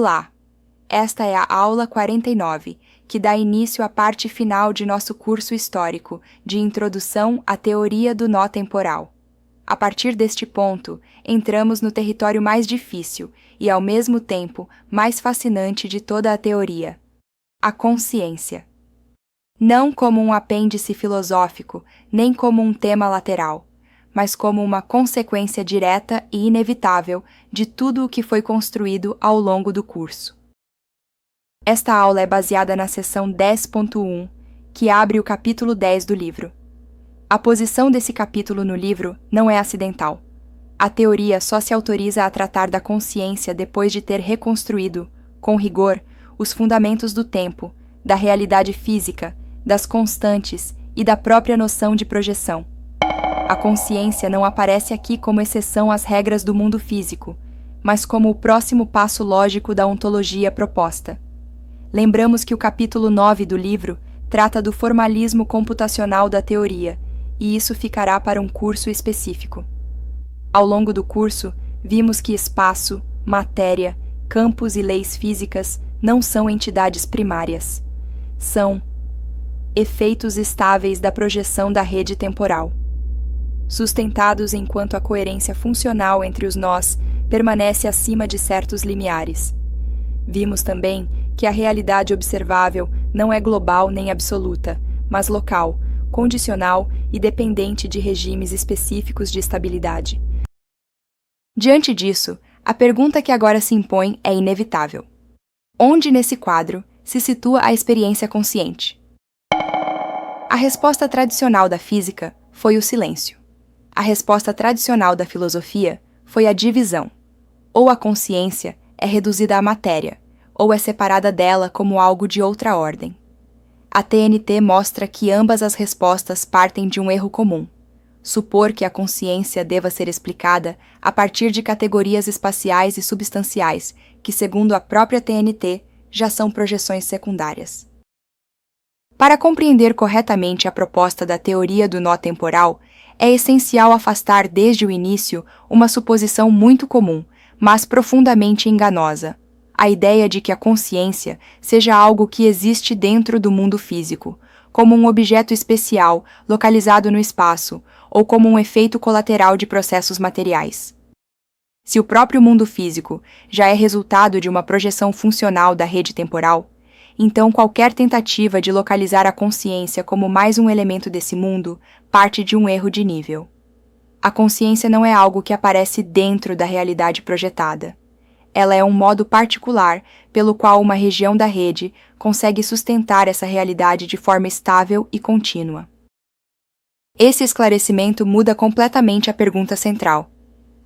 Olá! Esta é a aula 49, que dá início à parte final de nosso curso histórico de Introdução à Teoria do Nó Temporal. A partir deste ponto, entramos no território mais difícil e, ao mesmo tempo, mais fascinante de toda a teoria: a consciência. Não como um apêndice filosófico, nem como um tema lateral, mas como uma consequência direta e inevitável de tudo o que foi construído ao longo do curso. Esta aula é baseada na seção 10.1, que abre o capítulo 10 do livro. A posição desse capítulo no livro não é acidental. A teoria só se autoriza a tratar da consciência depois de ter reconstruído, com rigor, os fundamentos do tempo, da realidade física, das constantes e da própria noção de projeção. A consciência não aparece aqui como exceção às regras do mundo físico, mas como o próximo passo lógico da ontologia proposta. Lembramos que o capítulo 9 do livro trata do formalismo computacional da teoria, e isso ficará para um curso específico. Ao longo do curso, vimos que espaço, matéria, campos e leis físicas não são entidades primárias. São efeitos estáveis da projeção da rede temporal, sustentados enquanto a coerência funcional entre os nós permanece acima de certos limiares. Vimos também que a realidade observável não é global nem absoluta, mas local, condicional e dependente de regimes específicos de estabilidade. Diante disso, a pergunta que agora se impõe é inevitável: onde nesse quadro se situa a experiência consciente? A resposta tradicional da física foi o silêncio. A resposta tradicional da filosofia foi a divisão. Ou a consciência é reduzida à matéria, ou é separada dela como algo de outra ordem. A TNT mostra que ambas as respostas partem de um erro comum: supor que a consciência deva ser explicada a partir de categorias espaciais e substanciais, que, segundo a própria TNT, já são projeções secundárias. Para compreender corretamente a proposta da teoria do nó temporal, é essencial afastar desde o início uma suposição muito comum, mas profundamente enganosa: a ideia de que a consciência seja algo que existe dentro do mundo físico, como um objeto especial localizado no espaço, ou como um efeito colateral de processos materiais. Se o próprio mundo físico já é resultado de uma projeção funcional da rede temporal, então qualquer tentativa de localizar a consciência como mais um elemento desse mundo parte de um erro de nível. A consciência não é algo que aparece dentro da realidade projetada. Ela é um modo particular pelo qual uma região da rede consegue sustentar essa realidade de forma estável e contínua. Esse esclarecimento muda completamente a pergunta central.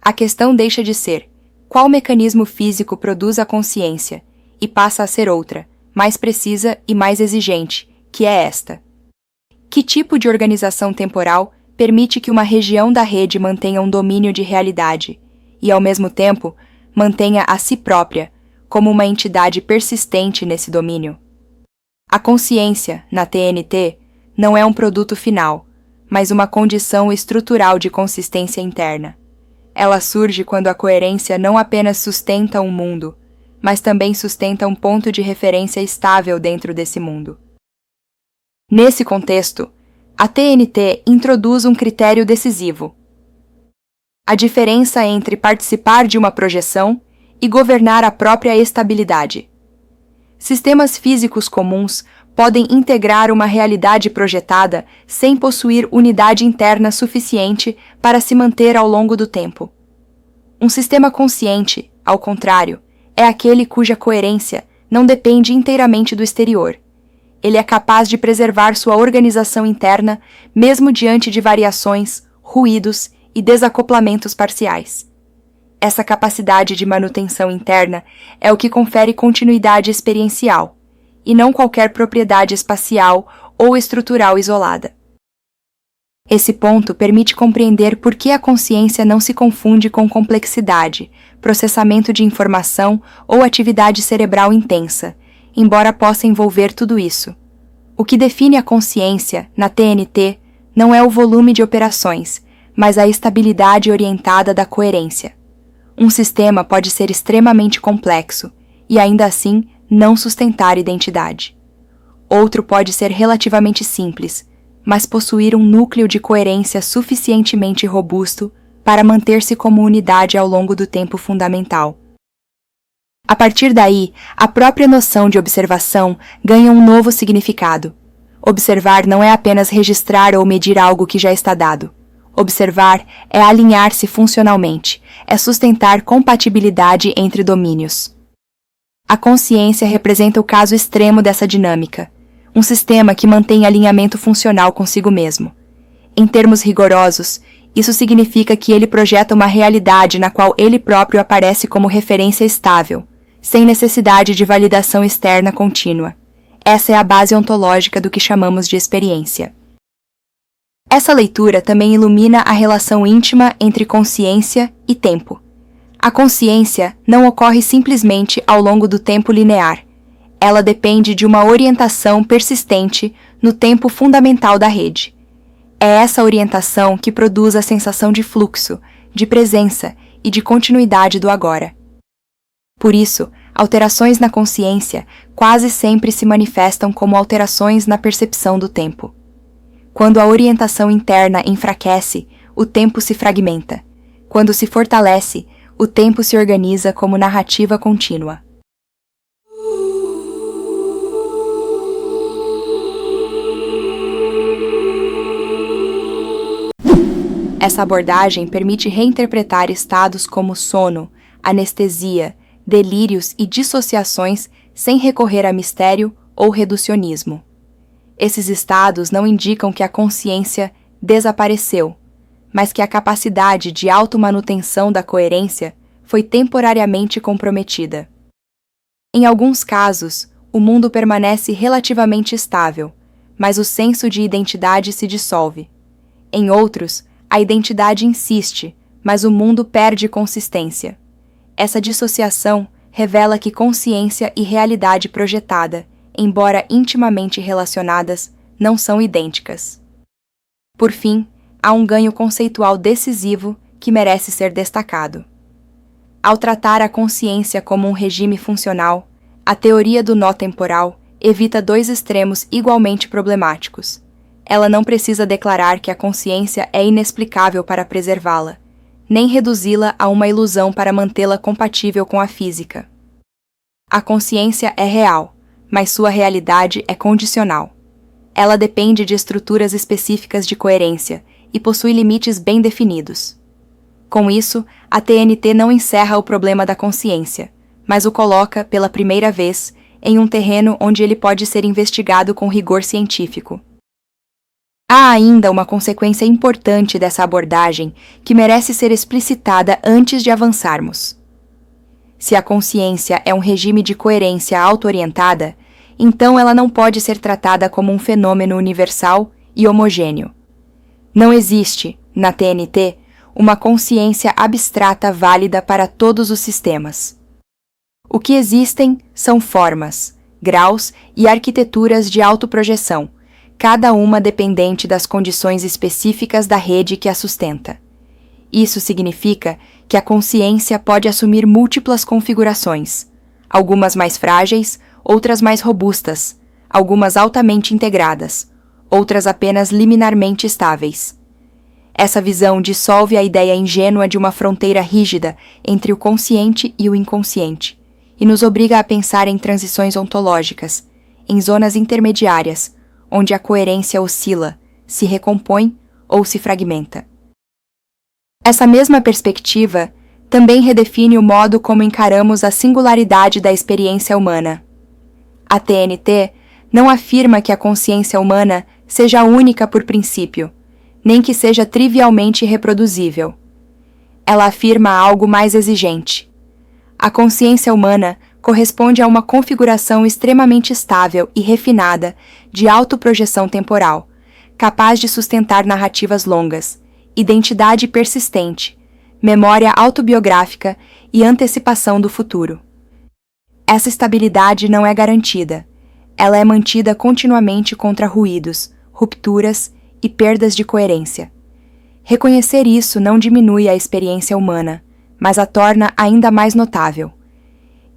A questão deixa de ser: qual mecanismo físico produz a consciência? E passa a ser outra, mais precisa e mais exigente, que é esta: que tipo de organização temporal permite que uma região da rede mantenha um domínio de realidade e, ao mesmo tempo, mantenha a si própria como uma entidade persistente nesse domínio? A consciência, na TNT, não é um produto final, mas uma condição estrutural de consistência interna. Ela surge quando a coerência não apenas sustenta um mundo, mas também sustenta um ponto de referência estável dentro desse mundo. Nesse contexto, a TNT introduz um critério decisivo: a diferença entre participar de uma projeção e governar a própria estabilidade. Sistemas físicos comuns podem integrar uma realidade projetada sem possuir unidade interna suficiente para se manter ao longo do tempo. Um sistema consciente, ao contrário, é aquele cuja coerência não depende inteiramente do exterior. Ele é capaz de preservar sua organização interna mesmo diante de variações, ruídos e desacoplamentos parciais. Essa capacidade de manutenção interna é o que confere continuidade experiencial, e não qualquer propriedade espacial ou estrutural isolada. Esse ponto permite compreender por que a consciência não se confunde com complexidade, processamento de informação ou atividade cerebral intensa, embora possa envolver tudo isso. O que define a consciência, na TNT, não é o volume de operações, mas a estabilidade orientada da coerência. Um sistema pode ser extremamente complexo, e ainda assim não sustentar identidade. Outro pode ser relativamente simples, mas possuir um núcleo de coerência suficientemente robusto para manter-se como unidade ao longo do tempo fundamental. A partir daí, a própria noção de observação ganha um novo significado. Observar não é apenas registrar ou medir algo que já está dado. Observar é alinhar-se funcionalmente, é sustentar compatibilidade entre domínios. A consciência representa o caso extremo dessa dinâmica, um sistema que mantém alinhamento funcional consigo mesmo. Em termos rigorosos, isso significa que ele projeta uma realidade na qual ele próprio aparece como referência estável, sem necessidade de validação externa contínua. Essa é a base ontológica do que chamamos de experiência. Essa leitura também ilumina a relação íntima entre consciência e tempo. A consciência não ocorre simplesmente ao longo do tempo linear. Ela depende de uma orientação persistente no tempo fundamental da rede. É essa orientação que produz a sensação de fluxo, de presença e de continuidade do agora. Por isso, alterações na consciência quase sempre se manifestam como alterações na percepção do tempo. Quando a orientação interna enfraquece, o tempo se fragmenta. Quando se fortalece, o tempo se organiza como narrativa contínua. Essa abordagem permite reinterpretar estados como sono, anestesia, delírios e dissociações sem recorrer a mistério ou reducionismo. Esses estados não indicam que a consciência desapareceu, mas que a capacidade de automanutenção da coerência foi temporariamente comprometida. Em alguns casos, o mundo permanece relativamente estável, mas o senso de identidade se dissolve. Em outros, a identidade insiste, mas o mundo perde consistência. Essa dissociação revela que consciência e realidade projetada, embora intimamente relacionadas, não são idênticas. Por fim, há um ganho conceitual decisivo que merece ser destacado. Ao tratar a consciência como um regime funcional, a teoria do nó temporal evita dois extremos igualmente problemáticos. Ela não precisa declarar que a consciência é inexplicável para preservá-la, nem reduzi-la a uma ilusão para mantê-la compatível com a física. A consciência é real, mas sua realidade é condicional. Ela depende de estruturas específicas de coerência e possui limites bem definidos. Com isso, a TNT não encerra o problema da consciência, mas o coloca, pela primeira vez, em um terreno onde ele pode ser investigado com rigor científico. Há ainda uma consequência importante dessa abordagem que merece ser explicitada antes de avançarmos. Se a consciência é um regime de coerência auto-orientada, então ela não pode ser tratada como um fenômeno universal e homogêneo. Não existe, na TNT, uma consciência abstrata válida para todos os sistemas. O que existem são formas, graus e arquiteturas de autoprojeção, cada uma dependente das condições específicas da rede que a sustenta. Isso significa que a consciência pode assumir múltiplas configurações, algumas mais frágeis, outras mais robustas, algumas altamente integradas, outras apenas liminarmente estáveis. Essa visão dissolve a ideia ingênua de uma fronteira rígida entre o consciente e o inconsciente, e nos obriga a pensar em transições ontológicas, em zonas intermediárias, onde a coerência oscila, se recompõe ou se fragmenta. Essa mesma perspectiva também redefine o modo como encaramos a singularidade da experiência humana. A TNT não afirma que a consciência humana seja única por princípio, nem que seja trivialmente reproduzível. Ela afirma algo mais exigente. A consciência humana corresponde a uma configuração extremamente estável e refinada de autoprojeção temporal, capaz de sustentar narrativas longas, identidade persistente, memória autobiográfica e antecipação do futuro. Essa estabilidade não é garantida. Ela é mantida continuamente contra ruídos, rupturas e perdas de coerência. Reconhecer isso não diminui a experiência humana, mas a torna ainda mais notável.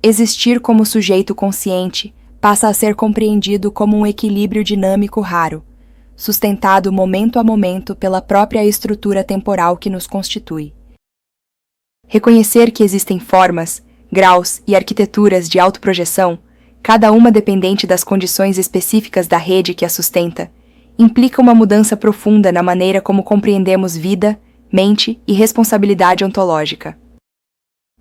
existir como sujeito consciente passa a ser compreendido como um equilíbrio dinâmico raro, sustentado momento a momento pela própria estrutura temporal que nos constitui. Reconhecer que existem formas, graus e arquiteturas de autoprojeção, cada uma dependente das condições específicas da rede que a sustenta, implica uma mudança profunda na maneira como compreendemos vida, mente e responsabilidade ontológica.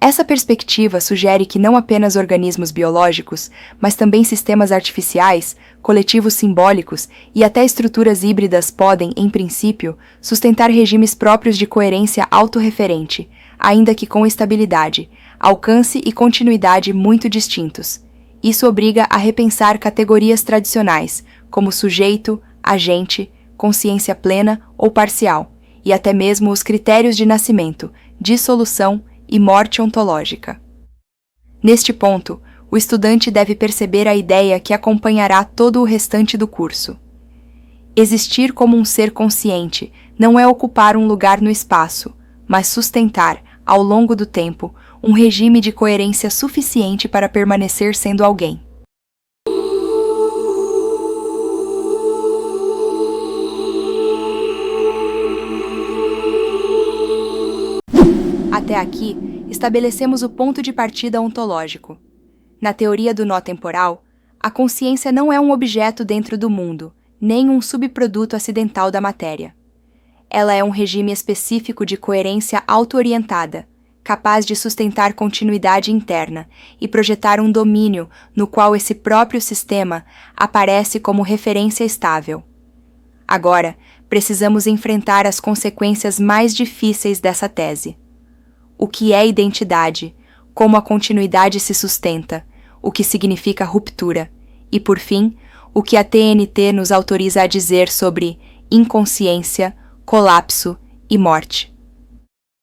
Essa perspectiva sugere que não apenas organismos biológicos, mas também sistemas artificiais, coletivos simbólicos e até estruturas híbridas podem, em princípio, sustentar regimes próprios de coerência autorreferente, ainda que com estabilidade, alcance e continuidade muito distintos. Isso obriga a repensar categorias tradicionais, como sujeito, agente, consciência plena ou parcial, e até mesmo os critérios de nascimento, dissolução e morte ontológica. Neste ponto, o estudante deve perceber a ideia que acompanhará todo o restante do curso. Existir como um ser consciente não é ocupar um lugar no espaço, mas sustentar, ao longo do tempo, um regime de coerência suficiente para permanecer sendo alguém. Até aqui, estabelecemos o ponto de partida ontológico. Na teoria do nó temporal, a consciência não é um objeto dentro do mundo, nem um subproduto acidental da matéria. Ela é um regime específico de coerência auto-orientada, capaz de sustentar continuidade interna e projetar um domínio no qual esse próprio sistema aparece como referência estável. Agora, precisamos enfrentar as consequências mais difíceis dessa tese. O que é identidade, como a continuidade se sustenta, o que significa ruptura, e, por fim, o que a TNT nos autoriza a dizer sobre inconsciência, colapso e morte.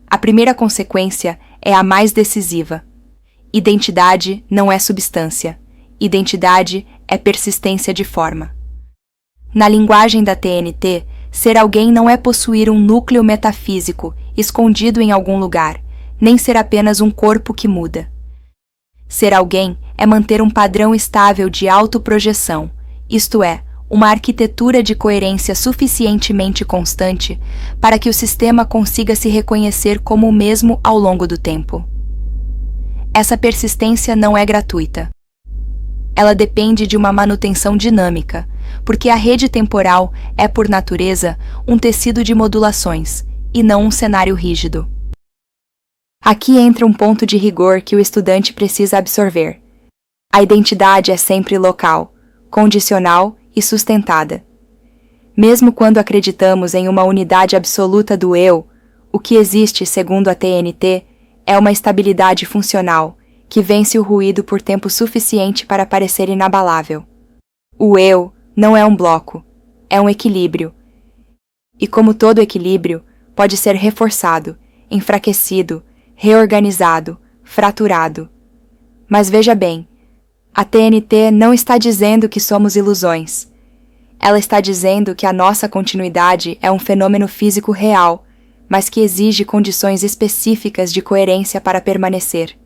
A primeira consequência é a mais decisiva. Identidade não é substância. Identidade é persistência de forma. Na linguagem da TNT, ser alguém não é possuir um núcleo metafísico escondido em algum lugar, nem ser apenas um corpo que muda. Ser alguém é manter um padrão estável de autoprojeção, isto é, uma arquitetura de coerência suficientemente constante para que o sistema consiga se reconhecer como o mesmo ao longo do tempo. Essa persistência não é gratuita. Ela depende de uma manutenção dinâmica, porque a rede temporal é, por natureza, um tecido de modulações, e não um cenário rígido. Aqui entra um ponto de rigor que o estudante precisa absorver. A identidade é sempre local, condicional e sustentada. Mesmo quando acreditamos em uma unidade absoluta do eu, o que existe, segundo a TNT, é uma estabilidade funcional, que vence o ruído por tempo suficiente para parecer inabalável. O eu não é um bloco, é um equilíbrio. E como todo equilíbrio, pode ser reforçado, enfraquecido, reorganizado, fraturado. Mas veja bem, a TNT não está dizendo que somos ilusões. Ela está dizendo que a nossa continuidade é um fenômeno físico real, mas que exige condições específicas de coerência para permanecer.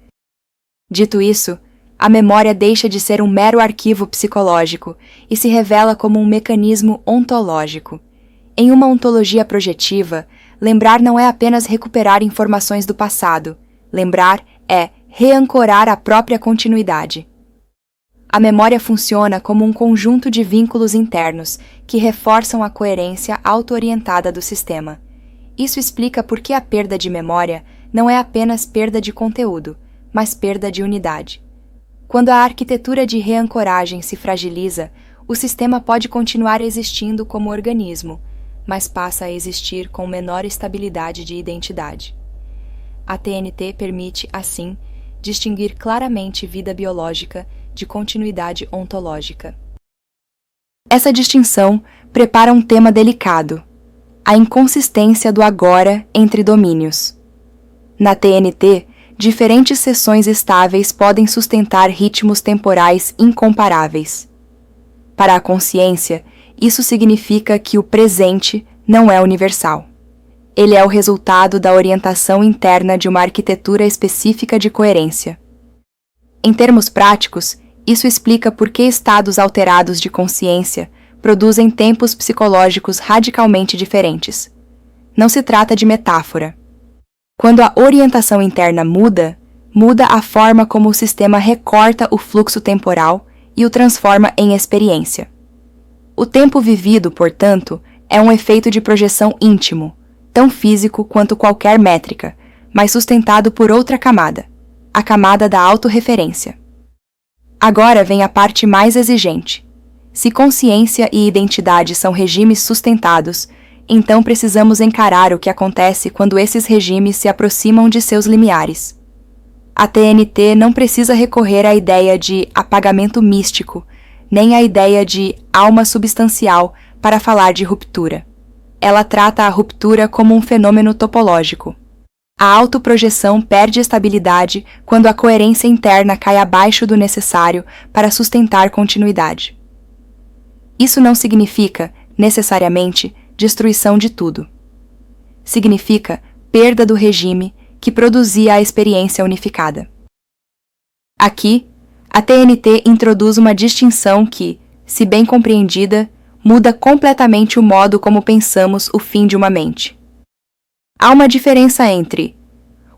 Dito isso, a memória deixa de ser um mero arquivo psicológico e se revela como um mecanismo ontológico. Em uma ontologia projetiva, lembrar não é apenas recuperar informações do passado. Lembrar é reancorar a própria continuidade. A memória funciona como um conjunto de vínculos internos que reforçam a coerência auto-orientada do sistema. Isso explica por que a perda de memória não é apenas perda de conteúdo, mas perda de unidade. Quando a arquitetura de reancoragem se fragiliza, o sistema pode continuar existindo como organismo, mas passa a existir com menor estabilidade de identidade. A TNT permite, assim, distinguir claramente vida biológica de continuidade ontológica. Essa distinção prepara um tema delicado: a inconsistência do agora entre domínios. Na TNT, diferentes seções estáveis podem sustentar ritmos temporais incomparáveis. Para a consciência, isso significa que o presente não é universal. Ele é o resultado da orientação interna de uma arquitetura específica de coerência. Em termos práticos, isso explica por que estados alterados de consciência produzem tempos psicológicos radicalmente diferentes. Não se trata de metáfora. Quando a orientação interna muda, muda a forma como o sistema recorta o fluxo temporal e o transforma em experiência. O tempo vivido, portanto, é um efeito de projeção íntimo, tão físico quanto qualquer métrica, mas sustentado por outra camada, a camada da autorreferência. Agora vem a parte mais exigente. Se consciência e identidade são regimes sustentados, então precisamos encarar o que acontece quando esses regimes se aproximam de seus limiares. A TNT não precisa recorrer à ideia de apagamento místico, nem à ideia de alma substancial para falar de ruptura. Ela trata a ruptura como um fenômeno topológico. A autoprojeção perde estabilidade quando a coerência interna cai abaixo do necessário para sustentar continuidade. Isso não significa, necessariamente, destruição de tudo. Significa perda do regime que produzia a experiência unificada. Aqui, a TNT introduz uma distinção que, se bem compreendida, muda completamente o modo como pensamos o fim de uma mente. Há uma diferença entre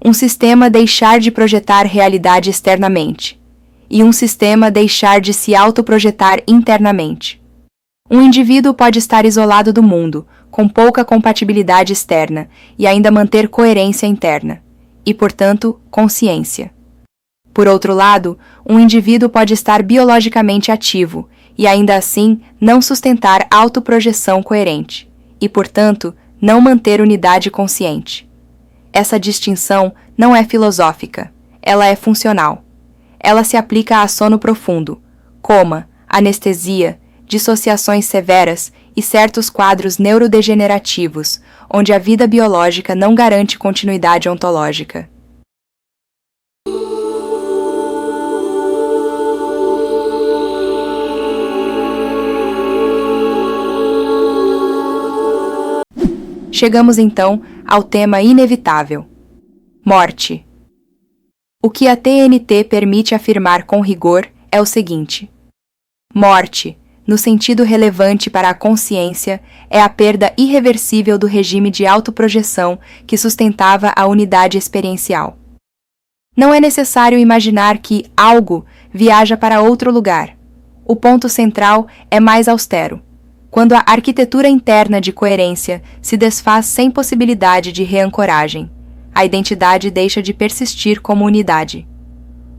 um sistema deixar de projetar realidade externamente e um sistema deixar de se autoprojetar internamente. Um indivíduo pode estar isolado do mundo, com pouca compatibilidade externa, e ainda manter coerência interna, e, portanto, consciência. Por outro lado, um indivíduo pode estar biologicamente ativo, e ainda assim não sustentar autoprojeção coerente, e, portanto, não manter unidade consciente. Essa distinção não é filosófica, ela é funcional. Ela se aplica a sono profundo, coma, anestesia, dissociações severas e certos quadros neurodegenerativos, onde a vida biológica não garante continuidade ontológica. Chegamos então ao tema inevitável: morte. O que a TNT permite afirmar com rigor é o seguinte: morte, no sentido relevante para a consciência, é a perda irreversível do regime de autoprojeção que sustentava a unidade experiencial. Não é necessário imaginar que algo viaja para outro lugar. O ponto central é mais austero. Quando a arquitetura interna de coerência se desfaz sem possibilidade de reancoragem, a identidade deixa de persistir como unidade.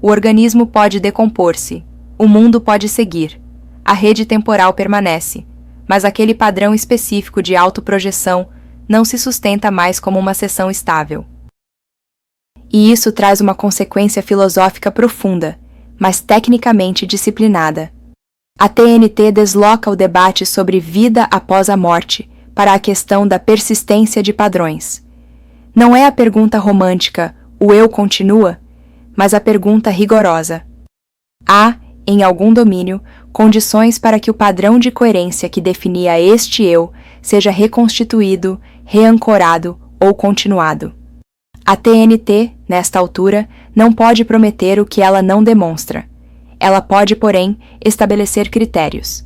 O organismo pode decompor-se, o mundo pode seguir, a rede temporal permanece, mas aquele padrão específico de autoprojeção não se sustenta mais como uma seção estável. E isso traz uma consequência filosófica profunda, mas tecnicamente disciplinada. A TNT desloca o debate sobre vida após a morte para a questão da persistência de padrões. Não é a pergunta romântica, o eu continua, mas a pergunta rigorosa. Há, em algum domínio, condições para que o padrão de coerência que definia este eu seja reconstituído, reancorado ou continuado. A TNT, nesta altura, não pode prometer o que ela não demonstra. Ela pode, porém, estabelecer critérios.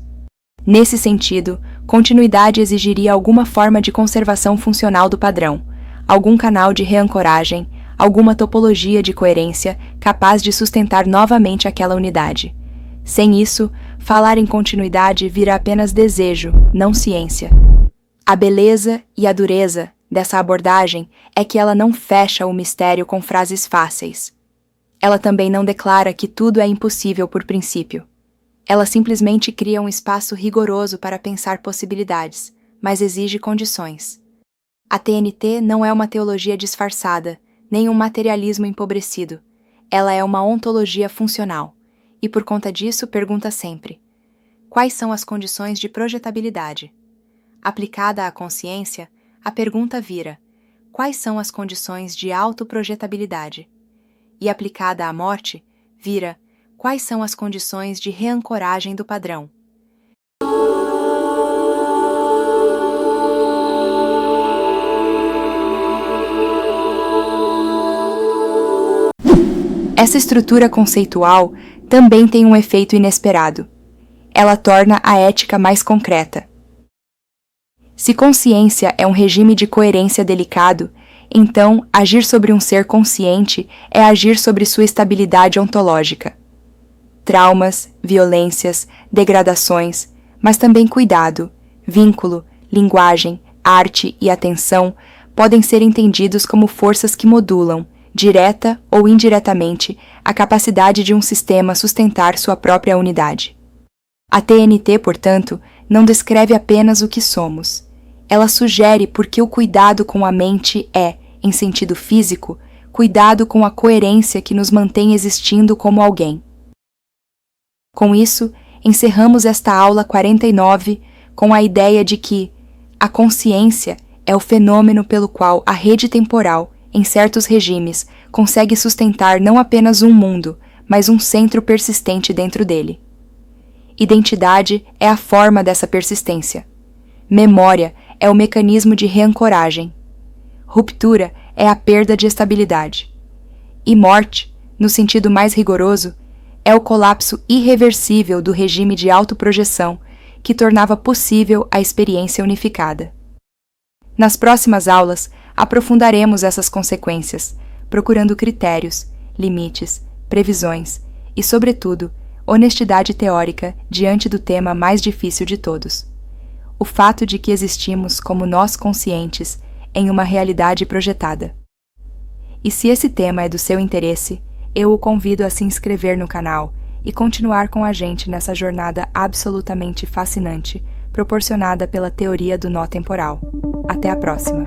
Nesse sentido, continuidade exigiria alguma forma de conservação funcional do padrão, algum canal de reancoragem, alguma topologia de coerência capaz de sustentar novamente aquela unidade. Sem isso, falar em continuidade vira apenas desejo, não ciência. A beleza e a dureza dessa abordagem é que ela não fecha o mistério com frases fáceis. Ela também não declara que tudo é impossível por princípio. Ela simplesmente cria um espaço rigoroso para pensar possibilidades, mas exige condições. A TNT não é uma teologia disfarçada, nem um materialismo empobrecido. Ela é uma ontologia funcional, e por conta disso pergunta sempre: quais são as condições de projetabilidade? Aplicada à consciência, a pergunta vira: quais são as condições de autoprojetabilidade? E aplicada à morte, vira: quais são as condições de reancoragem do padrão? Essa estrutura conceitual também tem um efeito inesperado. Ela torna a ética mais concreta. Se consciência é um regime de coerência delicado, então agir sobre um ser consciente é agir sobre sua estabilidade ontológica. Traumas, violências, degradações, mas também cuidado, vínculo, linguagem, arte e atenção podem ser entendidos como forças que modulam, direta ou indiretamente, a capacidade de um sistema sustentar sua própria unidade. A TNT, portanto, não descreve apenas o que somos. Ela sugere porque o cuidado com a mente é, em sentido físico, cuidado com a coerência que nos mantém existindo como alguém. Com isso, encerramos esta aula 49 com a ideia de que a consciência é o fenômeno pelo qual a rede temporal, em certos regimes, consegue sustentar não apenas um mundo, mas um centro persistente dentro dele. Identidade é a forma dessa persistência. Memória é o mecanismo de reancoragem. Ruptura é a perda de estabilidade. E morte, no sentido mais rigoroso, é o colapso irreversível do regime de autoprojeção que tornava possível a experiência unificada. Nas próximas aulas, aprofundaremos essas consequências, procurando critérios, limites, previsões e, sobretudo, honestidade teórica diante do tema mais difícil de todos: o fato de que existimos como nós conscientes em uma realidade projetada. E se esse tema é do seu interesse, eu o convido a se inscrever no canal e continuar com a gente nessa jornada absolutamente fascinante, proporcionada pela teoria do nó temporal. Até a próxima!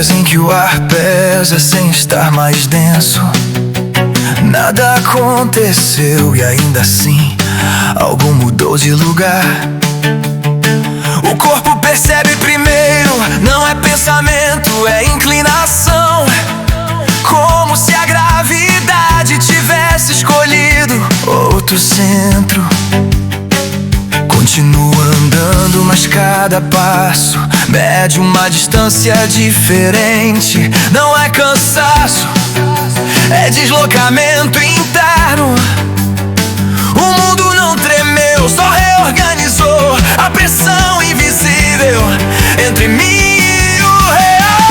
Em que o ar pesa sem estar mais denso. Nada aconteceu e ainda assim algo mudou de lugar. O corpo percebe primeiro, não é pensamento, é inclinação. Como se a gravidade tivesse escolhido outro centro. Continua andando, mas cada passo mede uma distância diferente. Não é cansaço, é deslocamento interno. O mundo não tremeu, só reorganizou a pressão invisível entre mim e o real.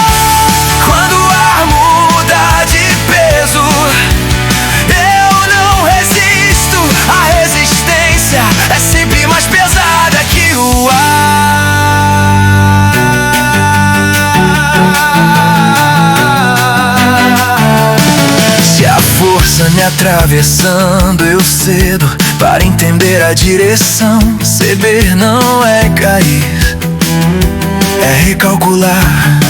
Quando o ar muda de peso, eu não resisto. A resistência é sempre mais pesada que o ar. Se a força me atravessando, eu cedo para entender a direção. Ceder não é cair, é recalcular.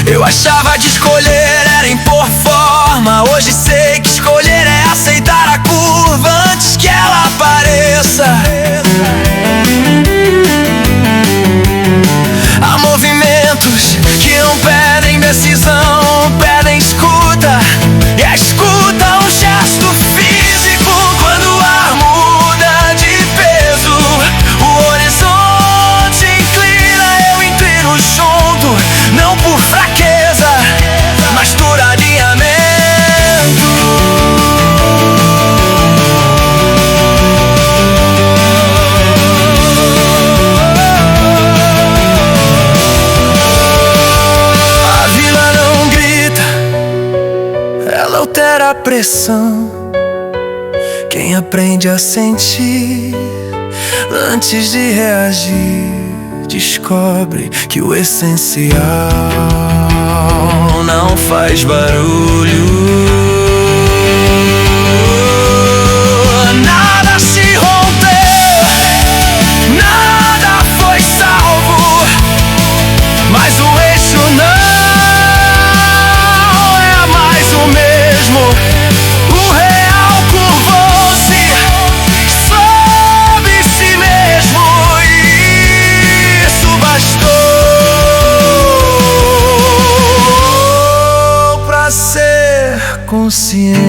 Eu achava de escolher era impor forma. Hoje sei que escolher é aceitar a curva antes que ela apareça. Há movimentos que não pedem decisão, pedem escuta. E a escuta é um gesto físico. Quando o ar muda de peso, o horizonte inclina, eu inclino junto. Não por fraqueza, mas por alinhamento. A vida não grita, ela altera a pressão. Quem aprende a sentir antes de reagir, descobre que o essencial não faz barulho. Nada se rompeu, nada foi salvo, mas o eixo não é mais o mesmo. O real curvou-se consciência.